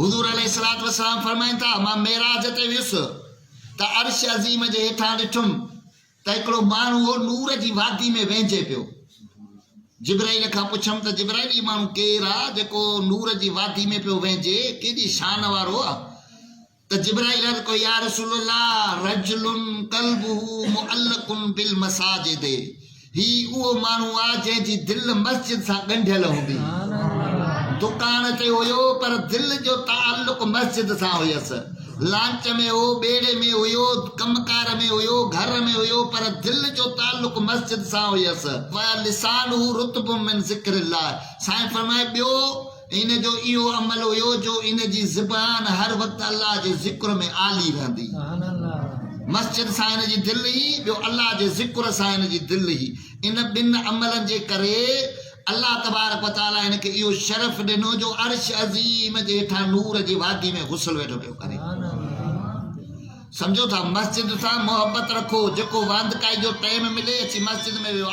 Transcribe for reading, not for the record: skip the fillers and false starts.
हुज़ूर अलैहिस्सलातु वस्सलाम फरमाइनि था मां मेराज ते वियुसि त अर्श अज़ीम जे हेठां ॾिठुमि त हिकिड़ो माण्हू हो नूर जी वादी में वेंझे पियो। जिब्राइल खां पुछम त जिब्राइल ई माण्हू केरु आहे जेको नूर जी वादी में पियो वेंझे, केॾी शान वारो आहे? त जिब्राइल अर्ज़ कयो या रसूलल्लाह रजुलुन क़ल्बुहु मुअल्लकुन बिल मसाजिद, ही उहो माण्हू आहे जंहिंजी दिलि मस्जिद सां ॻंढियल हूंदी। दुकान ते हुयो पर दिलि जो ताल्लुक मस्जिद सां हुयसि। लांच में हो, बेड़े में हुयो, कमकार में हुयो, घर में हुयो, पर दिलि जो ताल्लुक मस्जिद सां हुयसि। लिसानुहु रुतबुम मिन ज़िक्रिल्लाह, साईं फरमाए ॿियो इन जो इहो अमल हुयो जो इन जी ज़ुबान हर वक़्तु अल्लाह जे ज़िक्र में आली रहंदी। मस्जिद सां इन जी दिलि ही, ॿियो अल्लाह जे ज़िक्र सां इन जी दिलि ही। इन ॿिनि अमलनि जे करे अल्लाह तबारक व तआला इनखे इहो शरफ़ ॾिनो जो अर्श अज़ीम जे हेठां नूर जी वादी में गुस्ल वेठो पियो करे। सम्झो था, मस्जिद सां मोहबत रखो। जेको वांदकाई जो टाइम मिले अची मस्जिद में वियो।